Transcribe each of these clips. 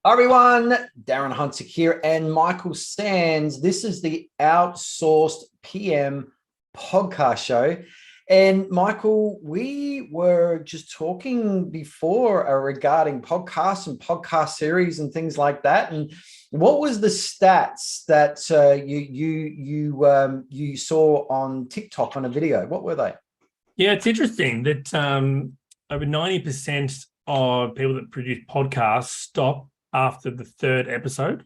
Hi everyone, Darren Hunt here and Michael Sands. This is the Outsourced PM Podcast Show. And Michael, we were just talking before regarding podcasts and podcast series and things like that. And what was the stats that you saw on TikTok on a video? What were they? Yeah, it's interesting that over 90% of people that produce podcasts stop after the third episode,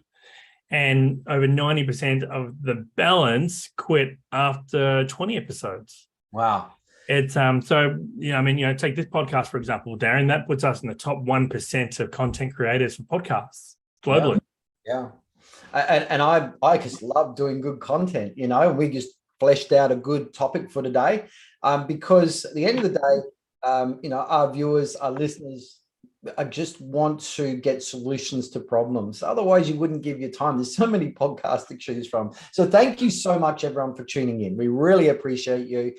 and over 90% of the balance quit after 20 episodes. Wow. It's take this podcast, for example, Darren, that puts us in the top 1% of content creators for podcasts globally. Yeah. And I just love doing good content. We just fleshed out a good topic for today because at the end of the day, our viewers, our listeners, I just want to get solutions to problems. Otherwise, you wouldn't give your time. There's so many podcasts to choose from. So thank you so much, everyone, for tuning in. We really appreciate you.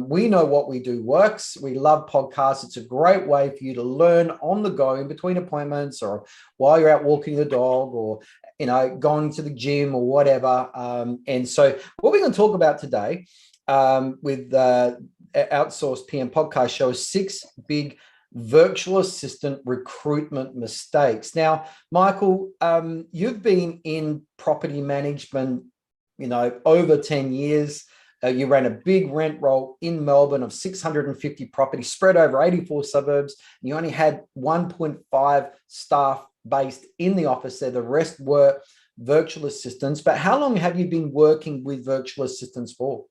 We know what we do works. We love podcasts. It's a great way for you to learn on the go in between appointments or while you're out walking the dog or, going to the gym or whatever. And so what we're going to talk about today with the Outsourced PM Podcast Show is 6 big virtual assistant recruitment mistakes. Now, Michael, you've been in property management, over 10 years. You ran a big rent roll in Melbourne of 650 properties spread over 84 suburbs. You only had 1.5 staff based in the office there. The rest were virtual assistants. But how long have you been working with virtual assistants for?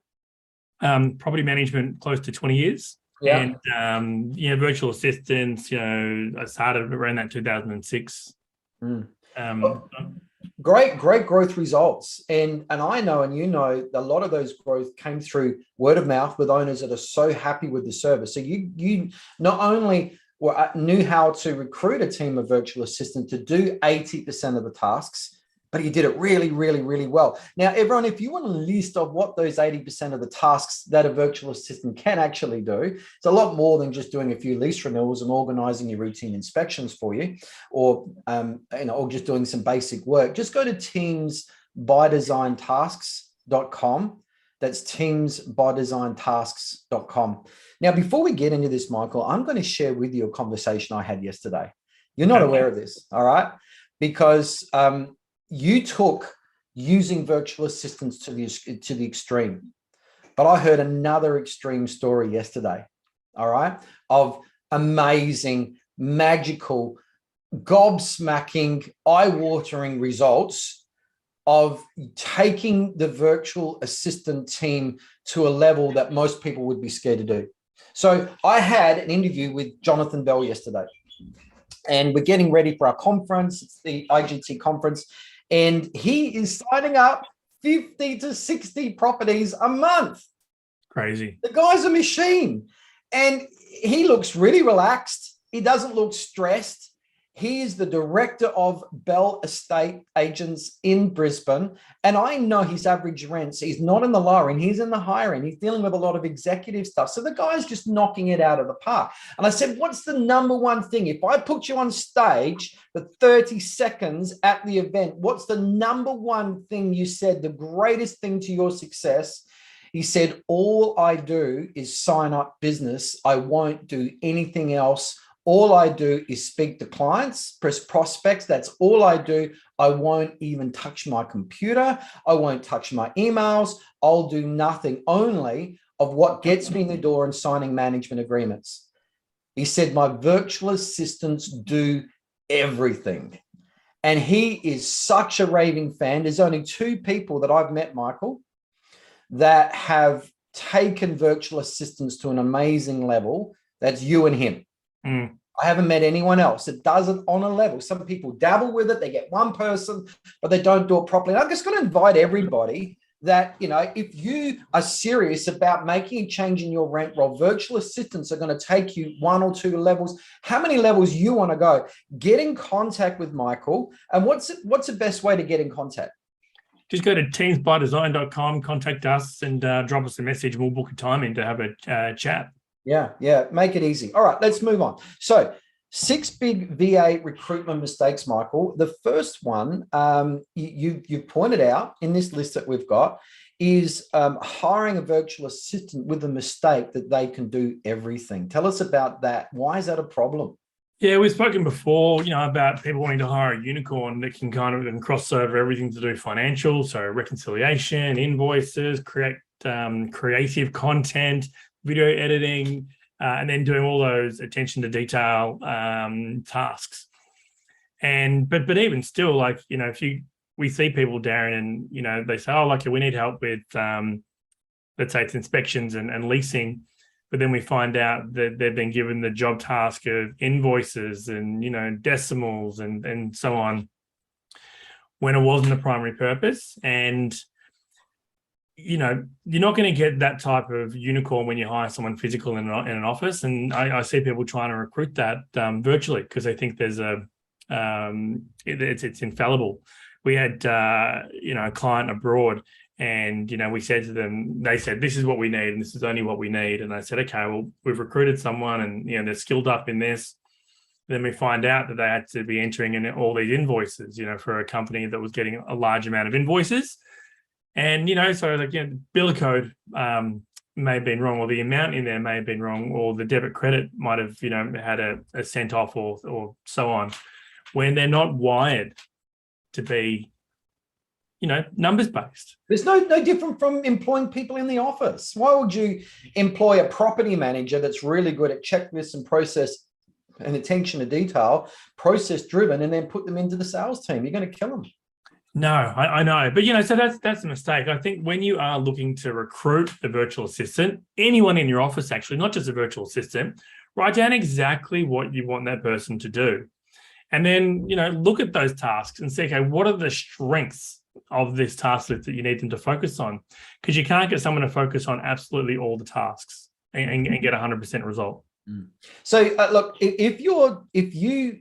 Property management, close to 20 years. Yeah. And, virtual assistants, I started around that 2006. Great growth results. And I know, and a lot of those growth came through word of mouth with owners that are so happy with the service. So you not only knew how to recruit a team of virtual assistants to do 80% of the tasks, but you did it really, really, really well. Now, everyone, if you want a list of what those 80% of the tasks that a virtual assistant can actually do, it's a lot more than just doing a few lease renewals and organizing your routine inspections for you, or just doing some basic work. Just go to teamsbydesigntasks.com. That's teamsbydesigntasks.com. Now, before we get into this, Michael, I'm going to share with you a conversation I had yesterday. You're not aware of this, all right? Because you took using virtual assistants to the extreme. But I heard another extreme story yesterday, all right, of amazing, magical, gobsmacking, eye-watering results of taking the virtual assistant team to a level that most people would be scared to do. So I had an interview with Jonathan Bell yesterday, and we're getting ready for our conference. It's the IGT conference. And he is signing up 50 to 60 properties a month. Crazy. The guy's a machine. And he looks really relaxed. He doesn't look stressed. He is the director of Bell Estate Agents in Brisbane. And I know his average rents. He's not in the lower end, he's in the higher end. He's dealing with a lot of executive stuff. So the guy's just knocking it out of the park. And I said, what's the number one thing? If I put you on stage for 30 seconds at the event, what's the number one thing you said, the greatest thing to your success? He said, all I do is sign up business. I won't do anything else. All I do is speak to clients, press prospects. That's all I do. I won't even touch my computer. I won't touch my emails. I'll do nothing only of what gets me in the door and signing management agreements. He said, my virtual assistants do everything. And he is such a raving fan. There's only 2 people that I've met, Michael, that have taken virtual assistants to an amazing level. That's you and him. I haven't met anyone else that does it on a level. Some people dabble with it. They get one person, but they don't do it properly. And I'm just going to invite everybody that, if you are serious about making a change in your rent roll, virtual assistants are going to take you 1 or 2 levels. How many levels you want to go? Get in contact with Michael. And what's the best way to get in contact? Just go to teamsbydesign.com, contact us and drop us a message. We'll book a time in to have a chat. Yeah. Make it easy. All right, let's move on. So 6 big VA recruitment mistakes, Michael. The first one you pointed out in this list that we've got is hiring a virtual assistant with the mistake that they can do everything. Tell us about that. Why is that a problem? Yeah, we've spoken before, about people wanting to hire a unicorn that can kind of cross over everything to do financial, so reconciliation, invoices, create creative content, video editing, and then doing all those attention to detail tasks. But even still, we see people, Darren, and they say, we need help with let's say it's inspections and leasing, but then we find out that they've been given the job task of invoices and decimals and so on, when it wasn't the primary purpose. And you're not going to get that type of unicorn when you hire someone physical in an office. And I see people trying to recruit that virtually because they think there's it's infallible. We had a client abroad, and we said to them, they said, this is what we need and this is only what we need. And I said, okay, well, we've recruited someone and they're skilled up in this. Then we find out that they had to be entering in all these invoices, for a company that was getting a large amount of invoices. And bill code may have been wrong, or the amount in there may have been wrong, or the debit credit might have had a sent off or so on, when they're not wired to be numbers based. There's no different from employing people in the office. Why would you employ a property manager that's really good at checklists and process and attention to detail, process driven, and then put them into the sales team? You're going to kill them. No, I know. But, so that's a mistake. I think when you are looking to recruit a virtual assistant, anyone in your office, actually, not just a virtual assistant, write down exactly what you want that person to do. And then, look at those tasks and say, okay, what are the strengths of this task list that you need them to focus on? Because you can't get someone to focus on absolutely all the tasks and get 100% result. So look, if you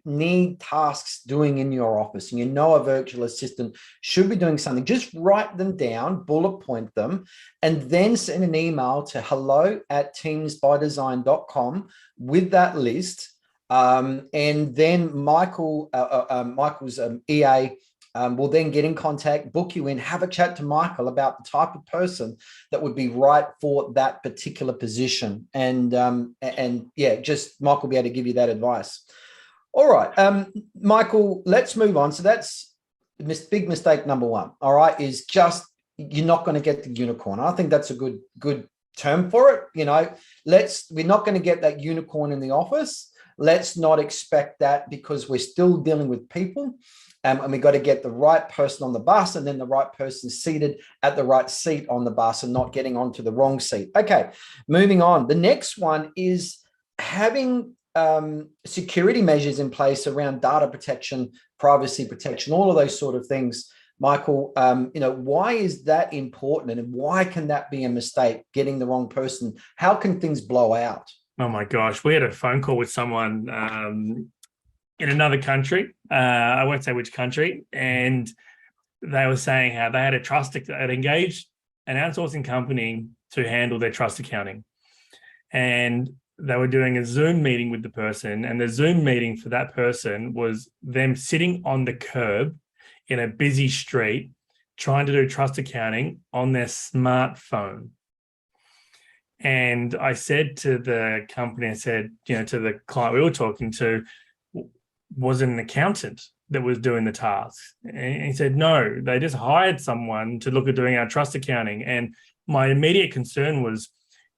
need tasks doing in your office and a virtual assistant should be doing something, just write them down, bullet point them, and then send an email to hello@teamsbydesign.com with that list. And then Michael's EA will then get in contact, book you in, have a chat to Michael about the type of person that would be right for that particular position. And just Michael will be able to give you that advice. All right, Michael, let's move on. So that's big mistake number one. All right, is just you're not going to get the unicorn. I think that's a good term for it. We're not going to get that unicorn in the office. Let's not expect that, because we're still dealing with people. And we've got to get the right person on the bus, and then the right person seated at the right seat on the bus and not getting onto the wrong seat. Okay, moving on. The next one is having security measures in place around data protection, privacy protection, all of those sort of things. Michael, why is that important, and why can that be a mistake, getting the wrong person? How can things blow out? Oh my gosh, we had a phone call with someone in another country. I won't say which country, and they were saying how they had they'd engaged an outsourcing company to handle their trust accounting, and they were doing a Zoom meeting with the person, and the Zoom meeting for that person was them sitting on the curb in a busy street trying to do trust accounting on their smartphone. And I said to the company, to the client we were talking to, was it an accountant that was doing the task? And he said, no, they just hired someone to look at doing our trust accounting. And my immediate concern was,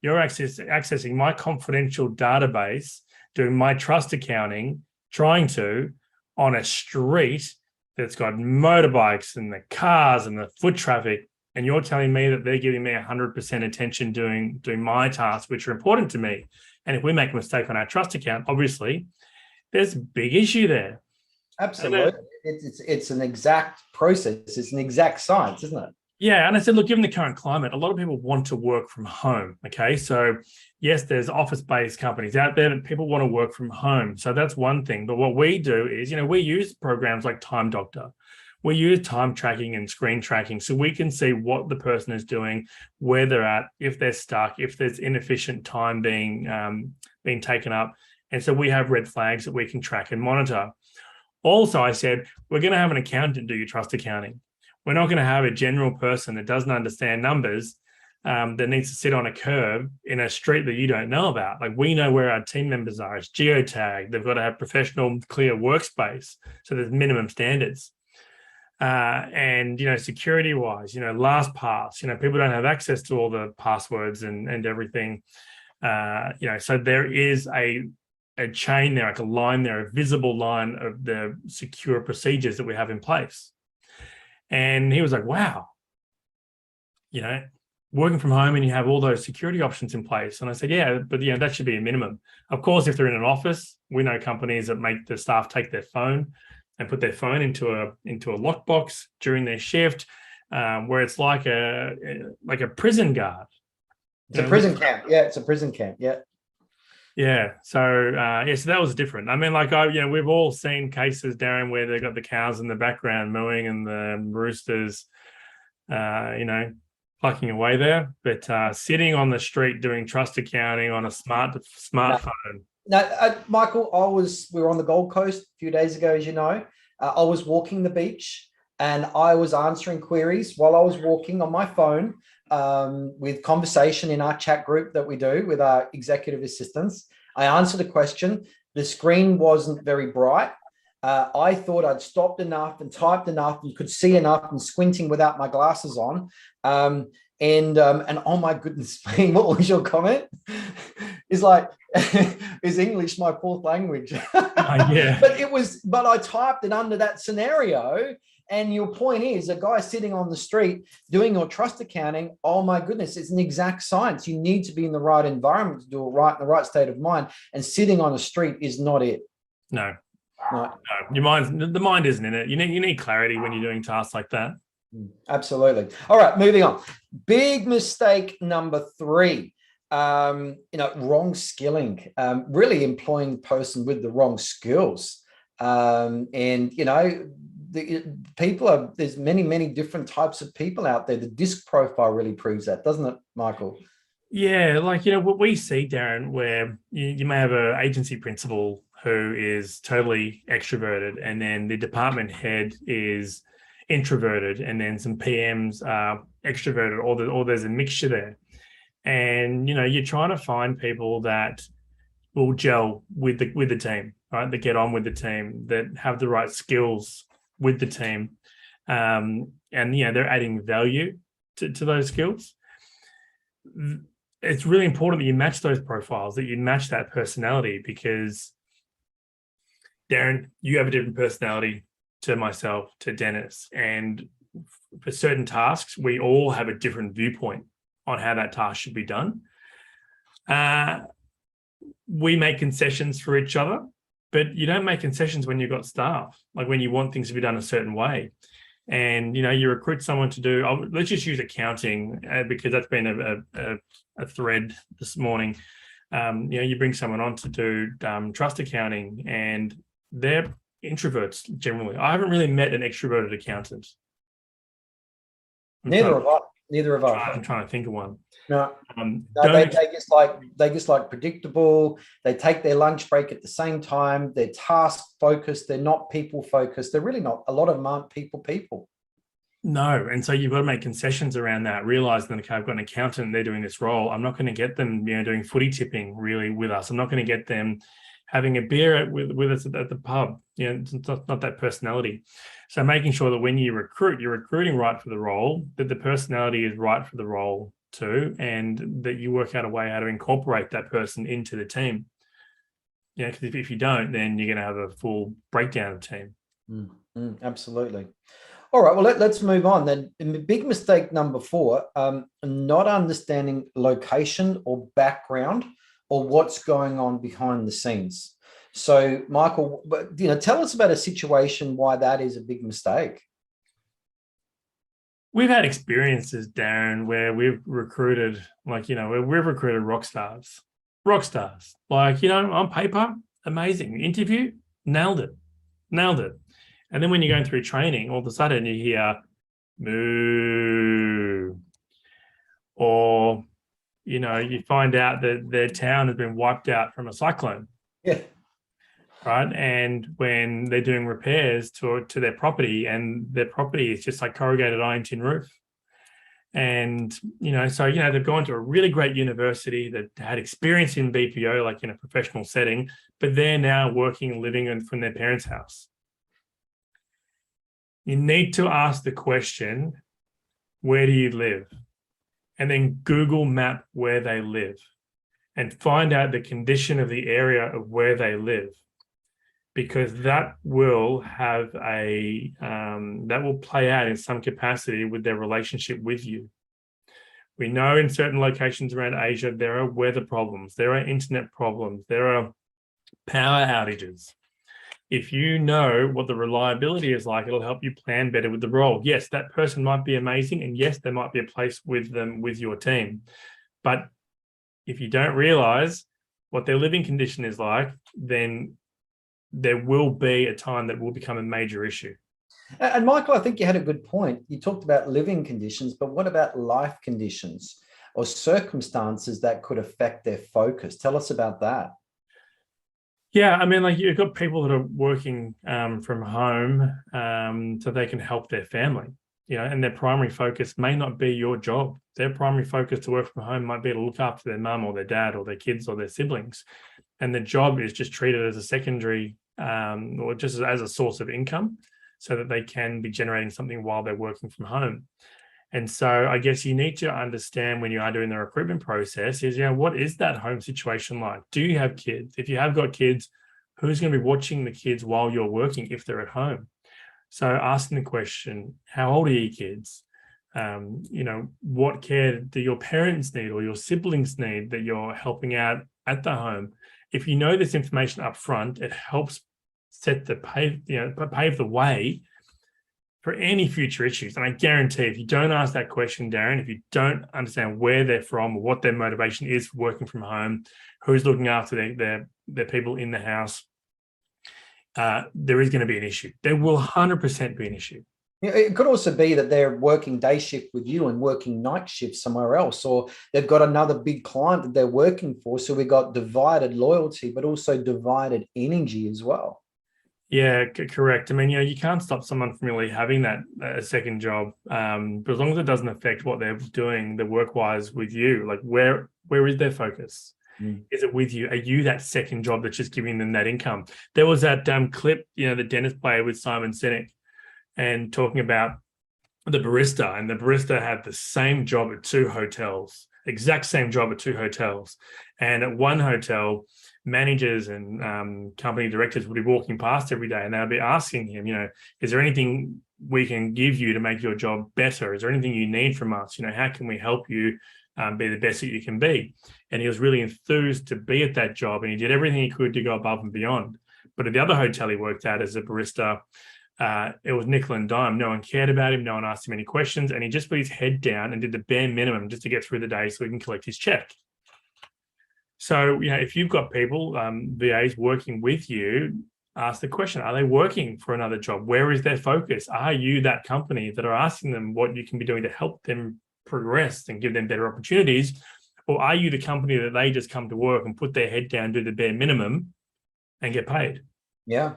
you're accessing my confidential database, doing my trust accounting, on a street that's got motorbikes and the cars and the foot traffic. And you're telling me that they're giving me 100% attention doing my tasks, which are important to me. And if we make a mistake on our trust account, obviously, there's a big issue there. Absolutely. It's an exact process. It's an exact science, isn't it? Yeah. And I said, look, given the current climate, a lot of people want to work from home. Okay. So yes, there's office-based companies out there that people want to work from home. So that's one thing. But what we do is, we use programs like Time Doctor. We use time tracking and screen tracking so we can see what the person is doing, where they're at, if they're stuck, if there's inefficient time being taken up. And so we have red flags that we can track and monitor. Also, I said, we're going to have an accountant do your trust accounting. We're not going to have a general person that doesn't understand numbers that needs to sit on a curb in a street that you don't know about. Like, we know where our team members are. It's geotagged. They've got to have professional, clear workspace. So there's minimum standards. And, security-wise, LastPass, people don't have access to all the passwords and everything. So there is a chain there, like a line there, a visible line of the secure procedures that we have in place. And he was like, wow, working from home and you have all those security options in place. And I said, yeah, but that should be a minimum. Of course, if they're in an office, we know companies that make the staff take their phone and put their phone into a lockbox during their shift, where it's like a prison guard. It's a prison camp. Yeah, it's a prison camp. Yeah. Yeah. So so that was different. I mean, we've all seen cases, Darren, where they've got the cows in the background mooing and the roosters, plucking away there. But sitting on the street doing trust accounting on a smartphone. No, Michael, we were on the Gold Coast a few days ago, as you know. I was walking the beach and I was answering queries while I was walking on my phone, with conversation in our chat group that we do with our executive assistants. I answered a question. The screen wasn't very bright. I thought I'd stopped enough and typed enough and could see enough and squinting without my glasses on. And oh my goodness me, what was your comment? It's like, is English my fourth language? Yeah. But I typed it under that scenario. And your point is, a guy sitting on the street doing your trust accounting, oh my goodness, it's an exact science. You need to be in the right environment to do it right, in the right state of mind. And sitting on a street is not it. No. The mind isn't in it. You need clarity when you're doing tasks like that. Absolutely. All right, moving on. Big mistake number 3. Wrong skilling. Really employing the person with the wrong skills. There's many different types of people out there. The DISC profile really proves that, doesn't it, Michael? Yeah, what we see, Darren, where you may have an agency principal who is totally extroverted, and then the department head is introverted, and then some PMs are extroverted, or there's a mixture there. And you're trying to find people that will gel with the team, right? That get on with the team, that have the right skills with the team, and they're adding value to those skills. It's really important that you match those profiles, that you match that personality, because Darren, you have a different personality to myself, to Dennis, and for certain tasks, we all have a different viewpoint on how that task should be done. We make concessions for each other, but you don't make concessions when you've got staff, like when you want things to be done a certain way. And, you recruit someone to do, let's just use accounting, because that's been a thread this morning. You bring someone on to do trust accounting, and they're introverts generally. I haven't really met an extroverted accountant. Neither have I. I'm trying to think of one. No, they just like predictable. They take their lunch break at the same time. They're task focused. They're not people focused. They're really not. A lot of them aren't people. No, and so you've got to make concessions around that. Realize that, okay, I've got an accountant. They're doing this role. I'm not going to get them, doing footy tipping really with us. I'm not going to get them having a beer with us at the pub. It's not that personality. So making sure that when you recruit, you're recruiting right for the role, that the personality is right for the role too, and that you work out a way how to incorporate that person into the team. Because if you don't, then you're going to have a full breakdown of team. Absolutely. All right, well, let's move on then. Big mistake number 4, not understanding location or background or what's going on behind the scenes. So, Michael, tell us about a situation why that is a big mistake. We've had experiences, Darren, where we've recruited, rock stars. On paper, amazing. Interview, nailed it. And then when you're going through training, all of a sudden you hear moo, or you find out that their town has been wiped out from a cyclone, Yeah. right? And when they're doing repairs to their property, and their property is just like corrugated iron tin roof. And, so, they've gone to a really great university that had experience in BPO, like in a professional setting, but they're now working and living from their parents' house. You need to ask the question, where do you live? And then Google map where they live and find out the condition of the area of where they live, because that will have that will play out in some capacity with their relationship with you. We know in certain locations around Asia, there are weather problems, there are internet problems, there are power outages. If you know what the reliability is like, it'll help you plan better with the role. Yes, that person might be amazing, and yes, there might be a place with them with your team. But if you don't realize what their living condition is like, then there will be a time that will become a major issue. And Michael, I think you had a good point. You talked about living conditions, but what about life conditions or circumstances that could affect their focus? Tell us about that. Yeah, I mean, like, you've got people that are working from home so they can help their family, and their primary focus may not be your job. Their primary focus to work from home might be to look after their mum or their dad or their kids or their siblings. And the job is just treated as a secondary or just as a source of income so that they can be generating something while they're working from home. And so I guess you need to understand when you are doing the recruitment process is, what is that home situation like? Do you have kids? If you have got kids, who's going to be watching the kids while you're working if they're at home? So asking the question, how old are your kids? What care do your parents need or your siblings need that you're helping out at the home? If you know this information up front, it helps pave the way for any future issues. And I guarantee if you don't ask that question, Darren, if you don't understand where they're from or what their motivation is for working from home, who's looking after their people in the house, there is going to be an issue. There will 100% be an issue. It could also be that they're working day shift with you and working night shift somewhere else, or they've got another big client that they're working for. So we got divided loyalty, but also divided energy as well. Yeah, correct. I mean, you can't stop someone from really having that second job, but as long as it doesn't affect what they're doing, the work-wise with you, like where is their focus? Is it with you? Are you that second job that's just giving them that income? There was that clip, the Dennis player with Simon Sinek, and talking about the barista, and the barista had the same job at two hotels, exact same job at two hotels. And at one hotel, managers and company directors would be walking past every day, and they'll be asking him, is there anything we can give you to make your job better? Is there anything you need from us? How can we help you be the best that you can be? And he was really enthused to be at that job, and he did everything he could to go above and beyond. But at the other hotel he worked at as a barista, it was nickel and dime. No one cared about him. No one asked him any questions. And he just put his head down and did the bare minimum just to get through the day so he can collect his check. So, if you've got people, VAs working with you, ask the question, are they working for another job? Where is their focus? Are you that company that are asking them what you can be doing to help them progress and give them better opportunities? Or are you the company that they just come to work and put their head down, do the bare minimum and get paid? Yeah.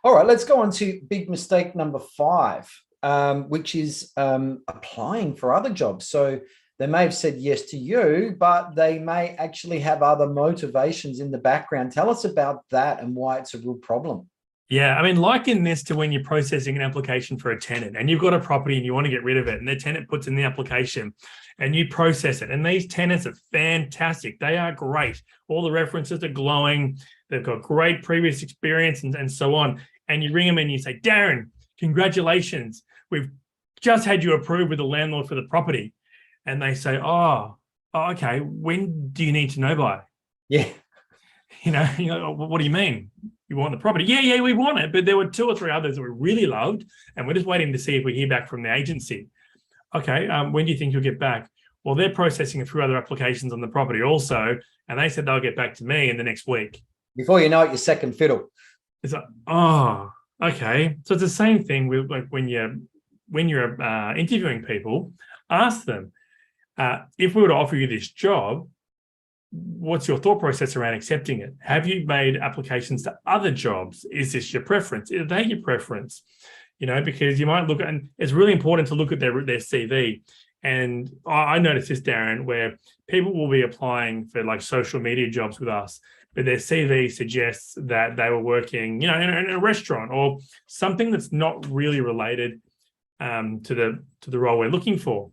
All right, let's go on to big mistake number 5, which is applying for other jobs. So they may have said yes to you, but they may actually have other motivations in the background. Tell us about that and why it's a real problem. Yeah, I mean, liken this to when you're processing an application for a tenant and you've got a property and you want to get rid of it, and the tenant puts in the application and you process it. And these tenants are fantastic. They are great. All the references are glowing. They've got great previous experience and so on. And you ring them and you say, Darren, congratulations. We've just had you approved with the landlord for the property. And they say, oh, okay, when do you need to know by? Yeah. What do you mean? You want the property? Yeah, we want it. But there were 2 or 3 others that we really loved, and we're just waiting to see if we hear back from the agency. Okay, when do you think you'll get back? Well, they're processing a few other applications on the property also, and they said they'll get back to me in the next week. Before you know it, you're second fiddle. It's like, oh, okay. So it's the same thing with like when you're interviewing people, ask them, if we were to offer you this job, what's your thought process around accepting it? Have you made applications to other jobs? Is this your preference? Is they your preference? Because you might look at, and it's really important to look at their CV. And I noticed this, Darren, where people will be applying for like social media jobs with us, but their CV suggests that they were working, in a restaurant or something that's not really related to the role we're looking for.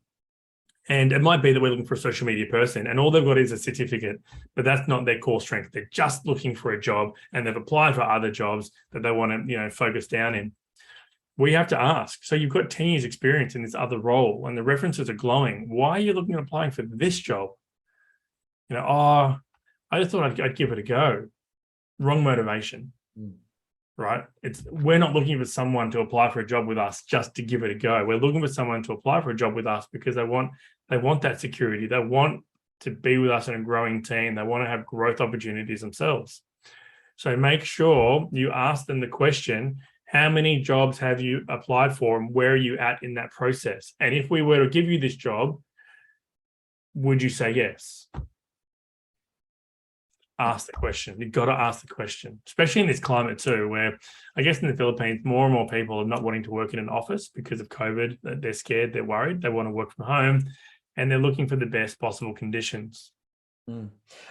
And it might be that we're looking for a social media person and all they've got is a certificate, but that's not their core strength. They're just looking for a job and they've applied for other jobs that they want to, focus down in. We have to ask, so you've got 10 years experience in this other role and the references are glowing. Why are you looking at applying for this job? I just thought I'd give it a go. Wrong motivation. Right? We're not looking for someone to apply for a job with us just to give it a go. We're looking for someone to apply for a job with us because they want that security. They want to be with us in a growing team. They want to have growth opportunities themselves. So make sure you ask them the question, how many jobs have you applied for and where are you at in that process? And if we were to give you this job, would you say yes? Ask the question. You've got to ask the question, especially in this climate too, where I guess in the Philippines, more and more people are not wanting to work in an office because of COVID. They're scared, they're worried, they want to work from home, and they're looking for the best possible conditions.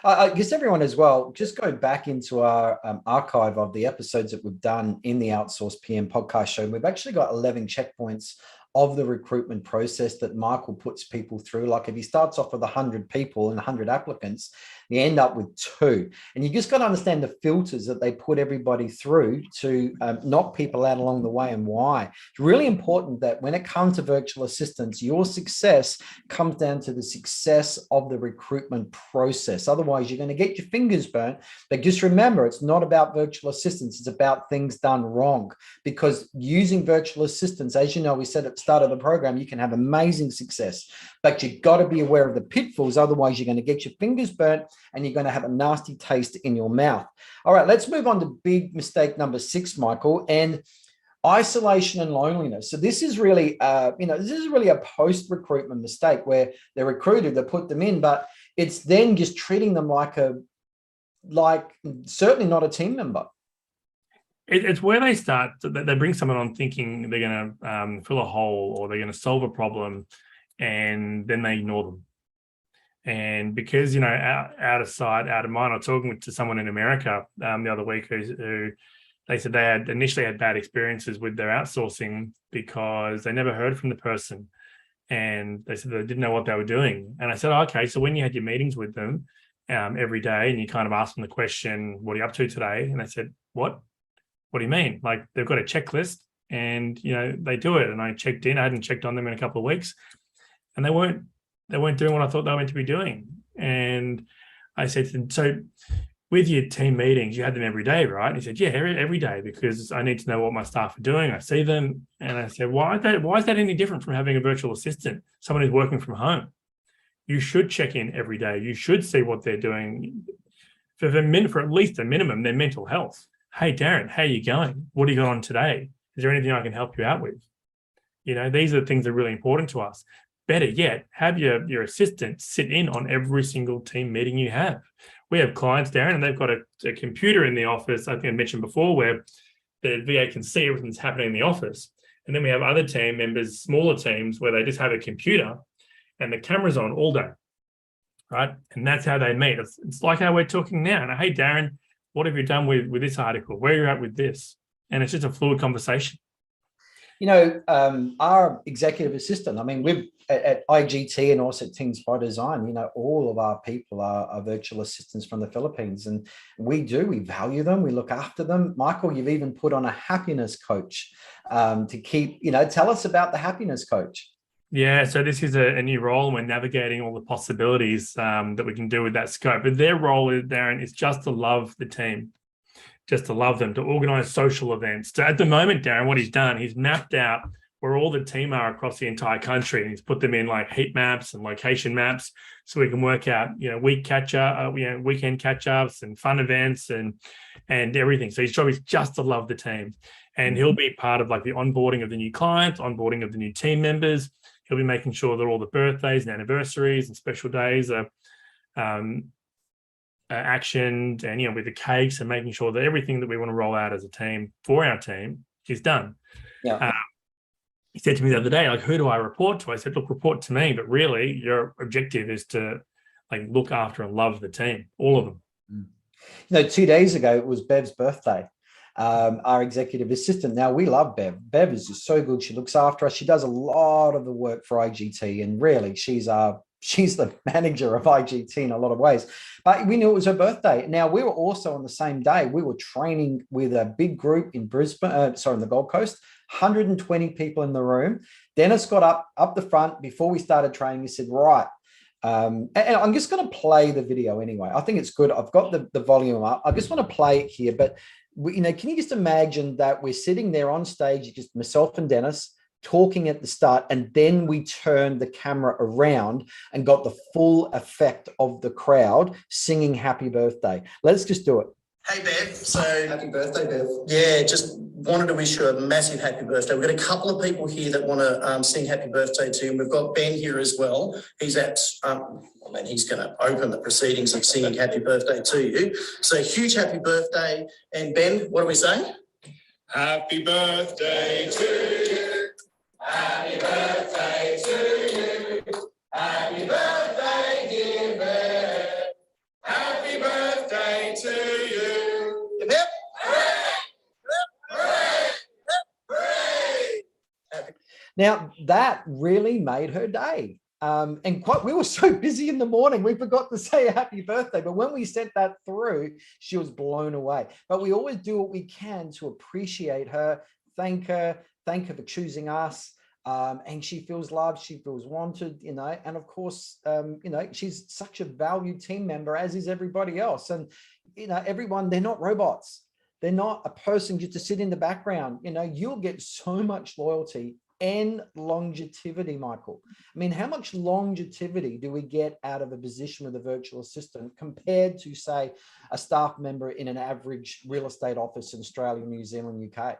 I guess everyone as well, just go back into our archive of the episodes that we've done in the Outsourced PM Podcast Show. We've actually got 11 checkpoints of the recruitment process that Michael puts people through. Like if he starts off with 100 people and 100 applicants, you end up with 2. And you just got to understand the filters that they put everybody through to knock people out along the way and why. It's really important that when it comes to virtual assistants, your success comes down to the success of the recruitment process. Otherwise, you're going to get your fingers burnt. But just remember, it's not about virtual assistants. It's about things done wrong. Because using virtual assistants, as you know, we said at the start of the program, you can have amazing success. But you've got to be aware of the pitfalls. Otherwise, you're going to get your fingers burnt and you're going to have a nasty taste in your mouth. All right, let's move on to big mistake number 6, Michael, and isolation and loneliness. So this is really, this is really a post-recruitment mistake where they're recruited, they put them in, but it's then just treating them like certainly not a team member. It's where they start, they bring someone on thinking they're going to fill a hole or they're going to solve a problem, and then they ignore them. And because, out of sight, out of mind, I was talking to someone in America the other week who they said they had initially had bad experiences with their outsourcing because they never heard from the person. And they said they didn't know what they were doing. And I said, okay, so when you had your meetings with them every day and you kind of asked them the question, what are you up to today? And they said, what? What do you mean? Like they've got a checklist and, they do it. And I checked in, I hadn't checked on them in a couple of weeks and they weren't doing what I thought they were meant to be doing. And I said to them, so with your team meetings, you had them every day, right? And he said, yeah, every day, because I need to know what my staff are doing. I see them. And I said, why is that any different from having a virtual assistant, someone who's working from home? You should check in every day. You should see what they're doing for at least a minimum, their mental health. Hey, Darren, how are you going? What do you got on today? Is there anything I can help you out with? These are the things that are really important to us. Better yet, have your assistant sit in on every single team meeting you have. We have clients, Darren, and they've got a computer in the office, I think I mentioned before, where the VA can see everything that's happening in the office. And then we have other team members, smaller teams, where they just have a computer and the camera's on all day, right? And that's how they meet. It's like how we're talking now. And hey, Darren, what have you done with this article? Where are you at with this? And it's just a fluid conversation. Our executive assistant, we've at IGT and also Teams by Design, all of our people are virtual assistants from the Philippines. And we value them. We look after them. Michael, you've even put on a happiness coach to keep, tell us about the happiness coach. Yeah, so this is a new role and we're navigating all the possibilities that we can do with that scope. But their role, Darren, is just to love the team, just to love them, to organise social events. So at the moment, Darren, what he's done, he's mapped out where all the team are across the entire country, and he's put them in like heat maps and location maps, so we can work out, weekend catch-ups and fun events and everything. So his job is just to love the team, and he'll be part of like the onboarding of the new clients, onboarding of the new team members. He'll be making sure that all the birthdays and anniversaries and special days are actioned, and with the cakes and making sure that everything that we want to roll out as a team for our team is done. Yeah. He said to me the other day, like, who do I report to? I said, look, report to me, but really your objective is to look after and love the team, all of them. 2 days ago, it was Bev's birthday. Our executive assistant. Now, we love Bev. Bev is just so good. She looks after us. She does a lot of the work for IGT, and really, she's the manager of IGT in a lot of ways. But we knew it was her birthday. Now, we were also on the same day. We were training with a big group in Brisbane, in the Gold Coast, 120 people in the room. Dennis got up the front before we started training. He said, right. And I'm just going to play the video anyway. I think it's good. I've got the volume up. I just want to play it here. But, can you just imagine that we're sitting there on stage, just myself and Dennis, talking at the start, and then we turned the camera around and got the full effect of the crowd singing happy birthday. Let's just do it. Hey, Bev. So Happy birthday, Bev. yeah, just wanted to wish you a massive happy birthday. We've got a couple of people here that want to sing happy birthday to you. And we've got Ben here as well. He's he's going to open the proceedings of singing happy birthday to you. So huge happy birthday. And Ben, what do we say? Happy birthday to you. Happy birthday to you. Happy birthday, dear Ben. Happy birthday to you. Hip, hip. Now, that really made her day. We were so busy in the morning, we forgot to say happy birthday. But when we sent that through, she was blown away. But we always do what we can to appreciate her, thank her for choosing us. And she feels loved, she feels wanted, and of course, she's such a valued team member, as is everybody else. And, everyone, they're not robots. They're not a person just to sit in the background. You'll get so much loyalty and longevity, Michael. I mean, how much longevity do we get out of a position with a virtual assistant compared to, say, a staff member in an average real estate office in Australia, New Zealand, UK?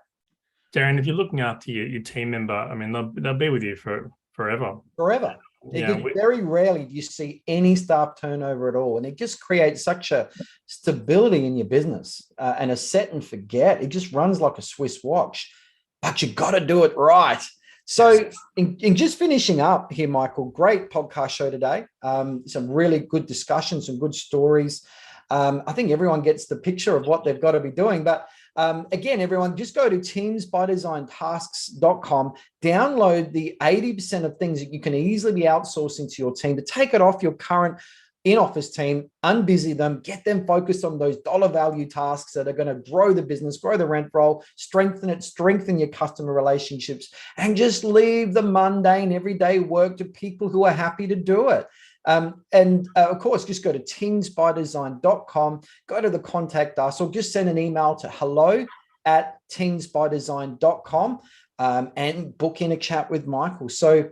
Darren, if you're looking after your team member, I mean, they'll be with you forever. Forever. Very rarely do you see any staff turnover at all. And it just creates such a stability in your business and a set and forget. It just runs like a Swiss watch, but you got to do it right. So in just finishing up here, Michael, great podcast show today. Some really good discussions, some good stories. I think everyone gets the picture of what they've got to be doing. But again, everyone, just go to teamsbydesigntasks.com, download the 80% of things that you can easily be outsourcing to your team to take it off your current in-office team, unbusy them, get them focused on those dollar value tasks that are going to grow the business, grow the rent roll, strengthen your customer relationships, and just leave the mundane everyday work to people who are happy to do it. Of course, just go to teamsbydesign.com, go to the contact us, or just send an email to hello@teamsbydesign.com and book in a chat with Michael. So,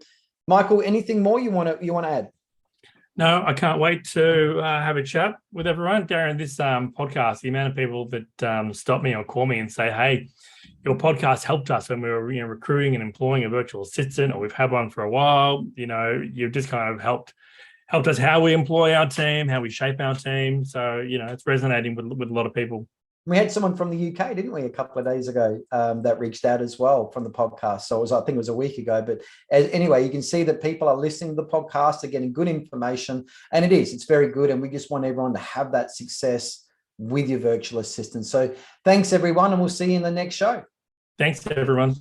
Michael, anything more you want to add? No, I can't wait to have a chat with everyone. Darren, this podcast, the amount of people that stop me or call me and say, hey, your podcast helped us when we were recruiting and employing a virtual assistant, or we've had one for a while. You've just kind of helped us how we employ our team, how we shape our team. So, it's resonating with a lot of people. We had someone from the UK, didn't we, a couple of days ago that reached out as well from the podcast. So I think it was a week ago. But anyway, you can see that people are listening to the podcast, they're getting good information. And it's very good. And we just want everyone to have that success with your virtual assistant. So thanks, everyone. And we'll see you in the next show. Thanks, everyone.